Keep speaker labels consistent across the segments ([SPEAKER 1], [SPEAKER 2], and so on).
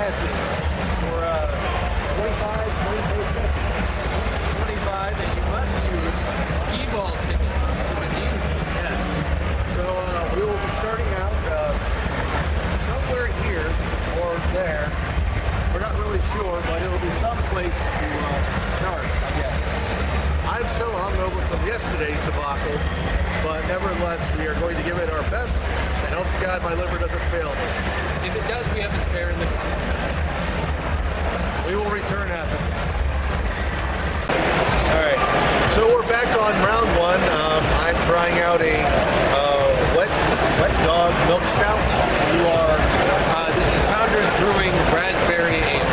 [SPEAKER 1] passes for 25, 20 pace seconds. 25, and you must use ski ball tickets to redeem them. Yes. So we will be starting out somewhere here or there. We're not really sure, but it'll be someplace to start, I guess. I'm still hungover from yesterday's debacle, but nevertheless, we are going to give it our best, and hope to God my liver doesn't fail me. If it does, we have a spare in the car. We will return after this. Alright, so we're back on round one. I'm trying out a wet dog milk stout. This is Founders Brewing Raspberry Ale.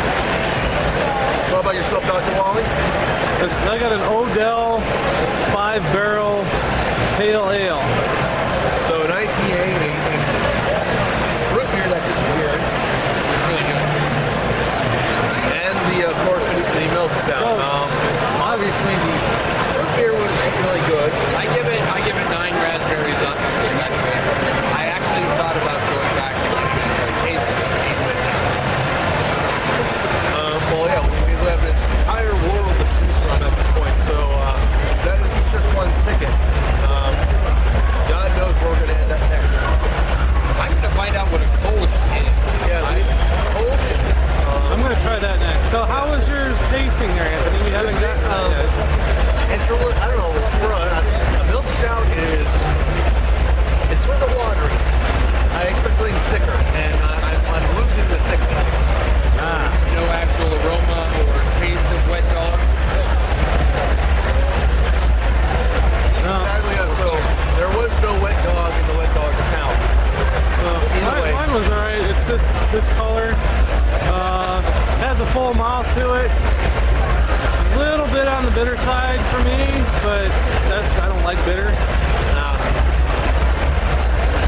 [SPEAKER 1] What about yourself, Dr. Wally?
[SPEAKER 2] I got an Odell 5-barrel pale ale.
[SPEAKER 1] So an IPA, root beer that disappeared. It's really good. And of course, the milk stout.
[SPEAKER 2] So,
[SPEAKER 1] obviously, the root beer was really good. I give it 9 raspberries up because that's favorite. I actually thought about going back and taste it. Well, yeah, we have an entire world to choose from at this point, so this is just one ticket. God knows where we're going to end up next. I'm going to find out what a Kolsch is. Yeah, Kolsch.
[SPEAKER 2] I'm going to try that next. So how was yours tasting there, Anthony? We haven't gotten that yet.
[SPEAKER 1] It's a little, I don't know, for a milk stout it's sort of watery. I expect something thicker, and I'm losing the thickness. No actual aroma or taste of wet dog.
[SPEAKER 2] No.
[SPEAKER 1] Sadly enough, so there was no wet dog in the wet dog snout.
[SPEAKER 2] Mine was alright. It's this color. Has a full mouth to it. A little bit on the bitter side for me, but I don't like bitter.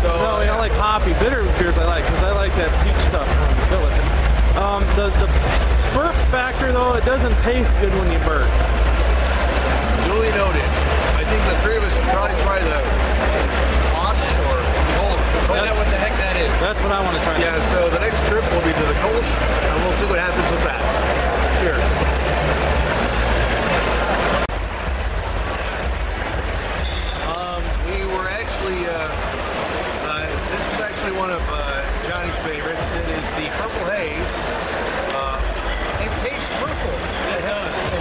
[SPEAKER 2] No, I like hoppy. Bitter beers I like because I like that peach stuff from Philip. The burp factor though, it doesn't taste good when you burp.
[SPEAKER 1] Duly noted. I think the three of us should probably try the Kolsch or Kolsch. Find out what the heck that is.
[SPEAKER 2] That's what I want to try.
[SPEAKER 1] Yeah, so the next trip will be to the Kolsch, and we'll see what happens with that. Cheers. We were actually, this is actually one of Johnny's favorites. It is the Purple Haze. It tastes purple. It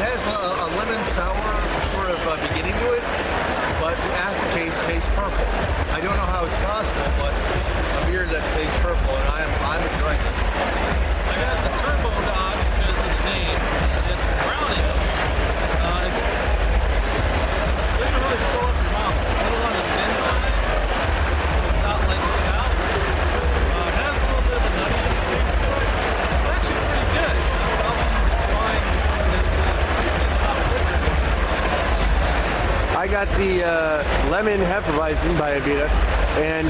[SPEAKER 1] has a lemon sour sort of beginning to it, but the aftertaste tastes purple. I don't know how it's possible, but a beer that tastes purple, and I'm enjoying it.
[SPEAKER 2] I got the Turbo Dog because of the name. It's brown ale. It doesn't really fill up your mouth. It's a little on the thin side. It's not like a stout. It has a little bit of a nuttiness taste to it. It's actually pretty good.
[SPEAKER 3] I got the lemon Hefeweizen by Abita, and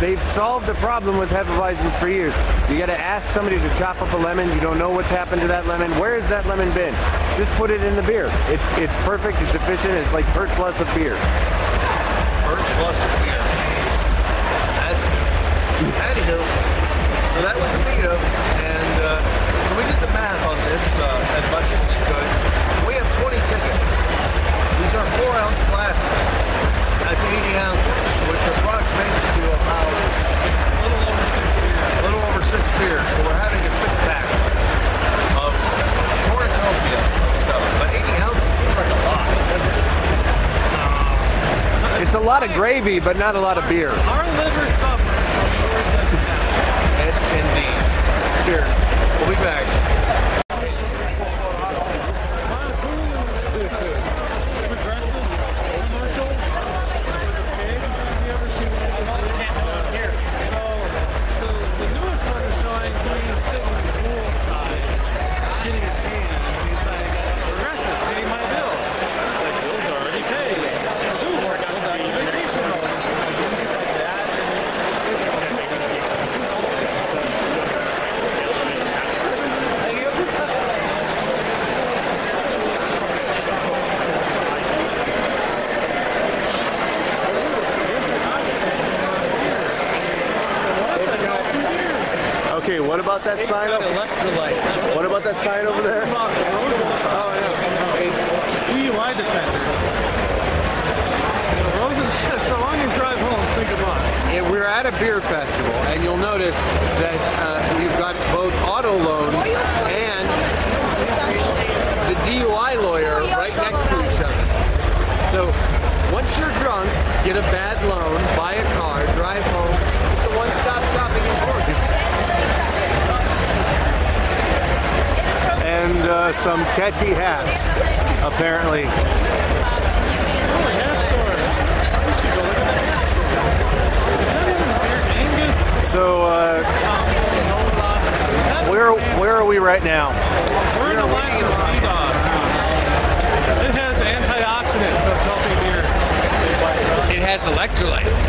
[SPEAKER 3] they've solved the problem with Hefeweizens for years. You got to ask somebody to chop up a lemon. You don't know what's happened to that lemon. Where has that lemon been? Just put it in the beer. It's perfect. It's efficient. It's like Pert Plus of beer.
[SPEAKER 1] Pert Plus of beer. That's new. Anywho, so that was Abita, and so we did the math on this as much as we could. We have 20 tickets. These are 4-ounce plastics. That's 80 ounces, which approximates to about a little over 6 beers. So we're having a 6-pack of cornucopia stuff. But 80 ounces seems like a lot.
[SPEAKER 3] It's a lot of gravy, but not a lot of beer.
[SPEAKER 2] Our liver suffers.
[SPEAKER 1] Indeed. Cheers. We'll be back.
[SPEAKER 3] What about that sign
[SPEAKER 1] got
[SPEAKER 3] up?
[SPEAKER 1] electrolyte.
[SPEAKER 3] What about that sign over there?
[SPEAKER 2] About the Rosen stuff.
[SPEAKER 3] Oh, yeah. It's
[SPEAKER 2] DUI defender. The Rosen says, so long you drive home, think of us.
[SPEAKER 3] we're at a beer festival, and you'll notice that you've got both auto loans and the DUI lawyer right next to each other. So once you're drunk, get a bad loan, buy a car, drive home. It's a one-stop shopping in Oregon. And some catchy hats, apparently. So, where are we right now?
[SPEAKER 2] We're in a line with S.O.D. It has antioxidants, so it's healthy beer.
[SPEAKER 1] It has electrolytes.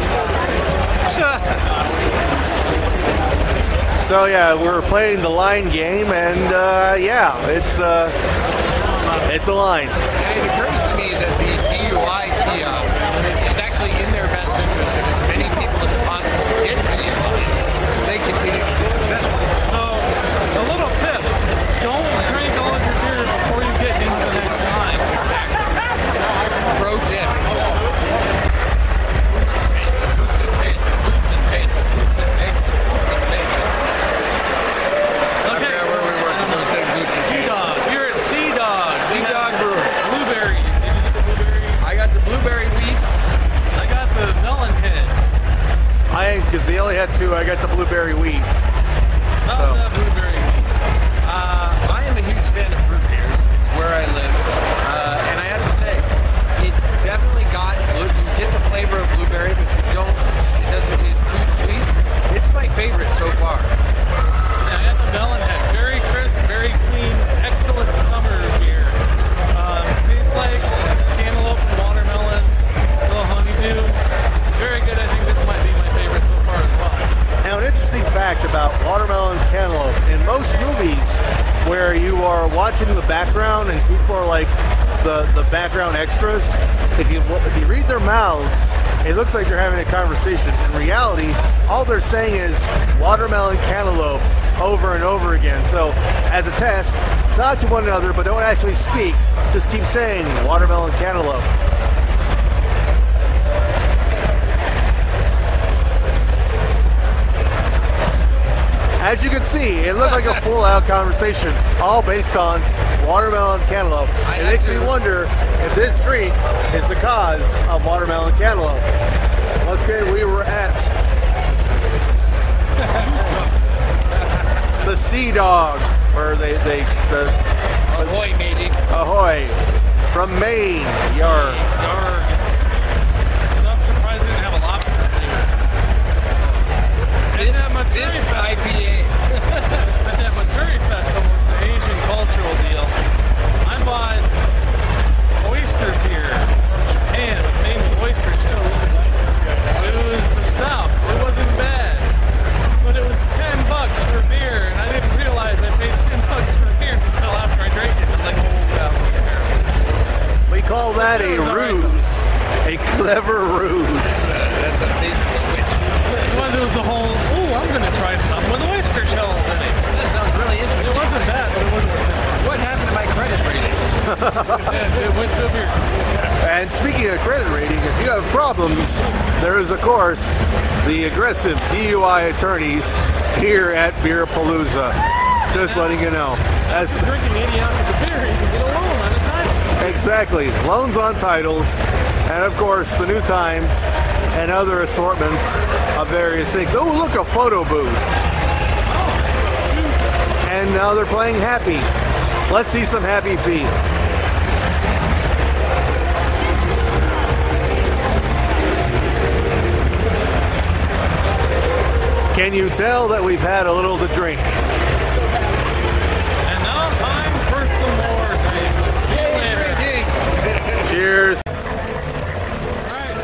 [SPEAKER 3] So yeah, we're playing the line game, and yeah, it's a line.
[SPEAKER 1] And it occurs to me that the DUI kiosk is actually in their best interest that as many people as possible get DUIs so they continue to be successful.
[SPEAKER 2] So, a little tip, don't drink all of your beer before you get into the next line.
[SPEAKER 1] Pro tip.
[SPEAKER 2] Okay.
[SPEAKER 1] Where we were,
[SPEAKER 2] S.O.D. You're at S.O.D.
[SPEAKER 1] Sea-Dog Brewery.
[SPEAKER 2] Blueberry. Did you get the blueberry?
[SPEAKER 1] I got the blueberry wheats.
[SPEAKER 2] I got the melon head.
[SPEAKER 3] Because they only had two, I got the blueberry wheat.
[SPEAKER 2] How's that blueberry?
[SPEAKER 1] I am a huge fan of fruit beers. It's where I live. And I have to say, it's definitely got, you get the flavor of blueberry, but it doesn't taste too sweet. It's my favorite so far.
[SPEAKER 2] Yeah, I got the melon head. Very crisp, very clean, excellent summer beer. Tastes like cantaloupe and watermelon, a little honeydew. Very good. I think this might be my favorite so far as well.
[SPEAKER 3] Now, an interesting fact about watermelon cantaloupe. In most movies where you are watching the background and people are like the background extras, if you read their mouths, it looks like they're having a conversation. In reality, all they're saying is watermelon cantaloupe over and over again. So, as a test, talk to one another, but don't actually speak. Just keep saying watermelon cantaloupe. As you can see, it looked like a full-out conversation, all based on watermelon cantaloupe. It makes me wonder if this drink is the cause of watermelon cantaloupe. Once again, we were at the Sea Dog, where the
[SPEAKER 1] Ahoy, matey.
[SPEAKER 3] ahoy from Maine, yarg.
[SPEAKER 2] Yarg. Not surprised they didn't have a lobster flavor. And that Matsuri
[SPEAKER 1] This
[SPEAKER 2] Festival.
[SPEAKER 1] IPA.
[SPEAKER 2] At that Matsuri Festival, it's an Asian cultural deal. I bought oyster beer from Japan. It was made with oyster shells. It was a stout. It wasn't bad. But it was $10 for beer, and I didn't realize I paid $10 for beer until after I drank it. It was like, oh, that was terrible.
[SPEAKER 3] We call that a ruse, a clever ruse.
[SPEAKER 1] That's a big switch.
[SPEAKER 2] It was the whole, oh, I'm going to try something with oyster shells in it.
[SPEAKER 1] That sounds really interesting.
[SPEAKER 2] It wasn't bad, but it wasn't worth it.
[SPEAKER 1] What happened to my credit rating?
[SPEAKER 2] It went to a beer.
[SPEAKER 3] And speaking of credit rating, if you have problems, there is, of course, the aggressive DUI attorneys here at Beer Palooza. Just letting you know.
[SPEAKER 2] After drinking 80 ounces of beer, you can get a loan on a title.
[SPEAKER 3] Exactly. Loans on titles, and of course, the New Times and other assortments of various things. Oh, look, a photo booth. And now they're playing Happy. Let's see some Happy Feet. Can you tell that we've had a little to drink?
[SPEAKER 2] And now time for some more drink.
[SPEAKER 3] Cheers.
[SPEAKER 2] Alright.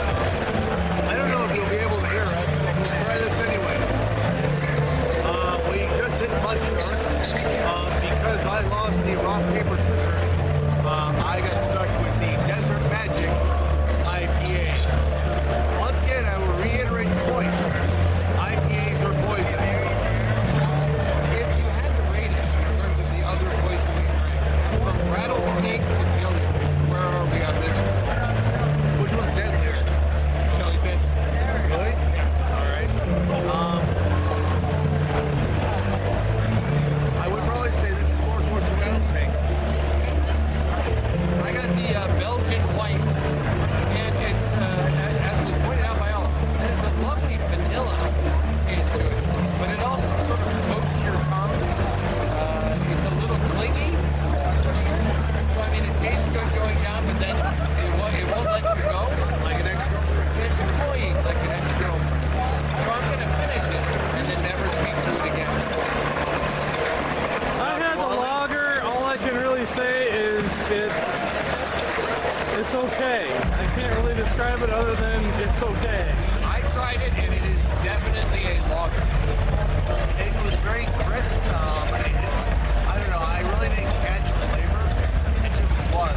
[SPEAKER 3] I don't know if you'll be able to hear us, but we'll try this anyway. We just hit Mud Shark because I lost the rock, paper, scissors. I got stuck with the Desert Magic IPA. Once again, I will reiterate the point. IPAs are poison.
[SPEAKER 2] It's okay. I can't really describe it other than it's okay.
[SPEAKER 1] I tried it, and it is definitely a lager. It was very crisp. I don't know. I really didn't catch the flavor. It just was.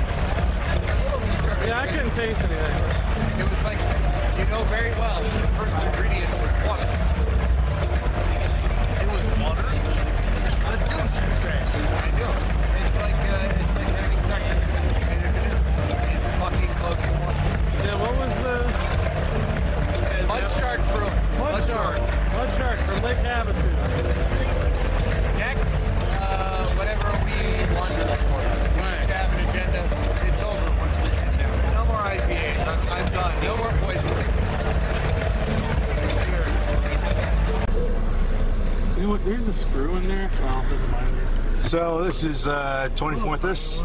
[SPEAKER 2] Yeah, I couldn't taste anything.
[SPEAKER 1] It was like, you know very well, the first ingredient was water. It was water? The juice, you say. I do. It's like having sex in a canoe. It's fucking close to water.
[SPEAKER 2] Yeah, what was the...
[SPEAKER 1] Mud shark from...
[SPEAKER 2] Mud shark from Lake Havasu.
[SPEAKER 1] Next, whatever we want to report. We have an agenda. It's over once we sit down. No more IPAs. I'm done. No more poisoning.
[SPEAKER 2] You know what? There's a screw in there. Oh, doesn't matter.
[SPEAKER 3] So this is 24th,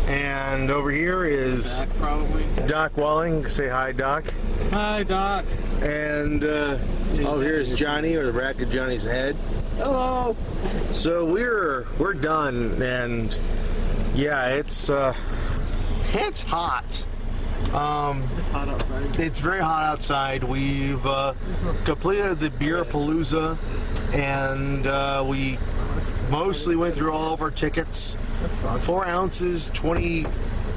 [SPEAKER 3] and over here is
[SPEAKER 2] Back, probably.
[SPEAKER 3] Doc Walling. Say hi, Doc.
[SPEAKER 2] Hi, Doc.
[SPEAKER 3] And oh, here's Johnny, or the rack of Johnny's head. Hello. So we're done, and yeah, it's hot.
[SPEAKER 2] It's hot outside.
[SPEAKER 3] It's very hot outside. We've completed the beer Palooza, and we mostly went through all of our tickets. 4 ounces, 20.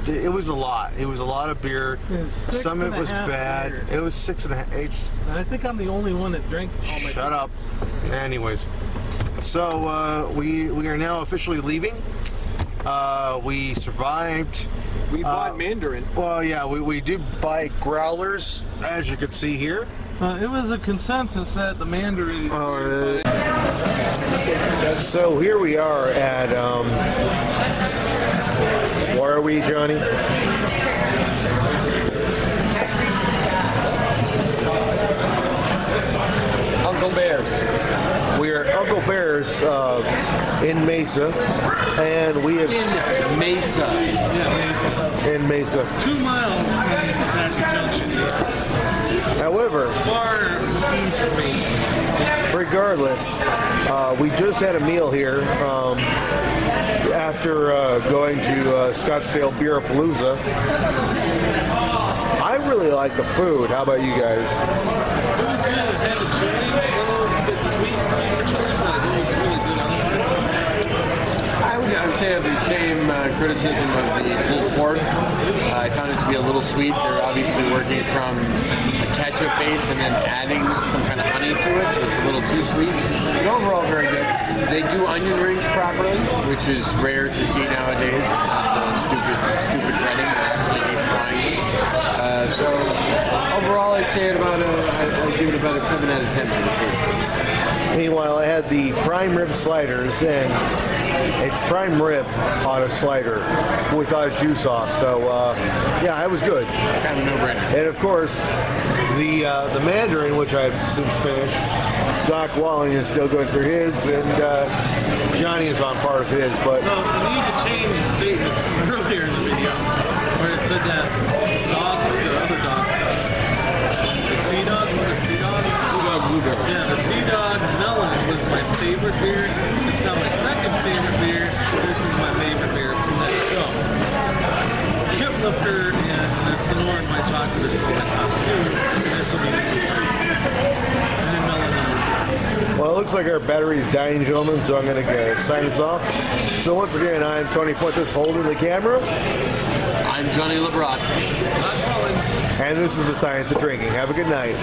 [SPEAKER 3] It was a lot. It was a lot of beer. Some of it was bad.
[SPEAKER 2] beers.
[SPEAKER 3] It was 6.5.
[SPEAKER 2] I think I'm the only one that drank all my
[SPEAKER 3] Shut up. Anyways, so we are now officially leaving. We survived.
[SPEAKER 1] We bought Mandarin.
[SPEAKER 3] Well, yeah, we did buy growlers, as you can see here.
[SPEAKER 2] It was a consensus that the Mandarin...
[SPEAKER 3] So here we are at, where are we, Johnny?
[SPEAKER 1] Uncle Bear.
[SPEAKER 3] We are at Uncle Bear's in Mesa, and we have...
[SPEAKER 1] In Mesa.
[SPEAKER 2] Yeah, Mesa.
[SPEAKER 3] In Mesa.
[SPEAKER 2] 2 miles from Patrick Junction.
[SPEAKER 3] However,
[SPEAKER 2] Far east of Mesa.
[SPEAKER 3] regardless, we just had a meal here after going to Scottsdale Beer Palooza. I really like the food. How about you guys?
[SPEAKER 2] It was good. It had a chili, a little bit sweet flavor to it, but it was really good otherwise.
[SPEAKER 1] I would say I have the same criticism of the pulled pork. I found it to be a little sweet. They're obviously working from a ketchup base and then adding some kind of honey to it, so it's a little too sweet. But overall, very good. They do onion rings properly, which is rare to see nowadays. Not the stupid breading, they're actually deep frying. So overall, I'd say I'd give it about a 7 out of 10 for the food.
[SPEAKER 3] Meanwhile, I had the prime rib sliders, and it's prime rib on a slider with juice sauce. So yeah, it was good.
[SPEAKER 1] Kind of a no-brainer.
[SPEAKER 3] And of course, the Mandarin, which I've since finished. Doc Walling is still going through his, and Johnny is on part of his. But
[SPEAKER 2] No, we need to change the statement from earlier in the video where it said that dog, the other dog stuff. The Sea Dog, was it Sea Dog?
[SPEAKER 1] Sea Dog Blueberry.
[SPEAKER 2] Yeah, the Sea Dog Melon was my favorite beer. It's now my second favorite beer. This is my favorite beer from that show. Kiplifter and the Sonoran My Chocolate is my top 2. This will be the and Melon number 4.
[SPEAKER 3] well, it looks like our battery's dying, gentlemen. So I'm going to sign us off. So once again, I'm Tony Fuentes holding the camera.
[SPEAKER 1] I'm Johnny LeBron.
[SPEAKER 2] Not calling.
[SPEAKER 3] And this is the Science of Drinking. Have a good night.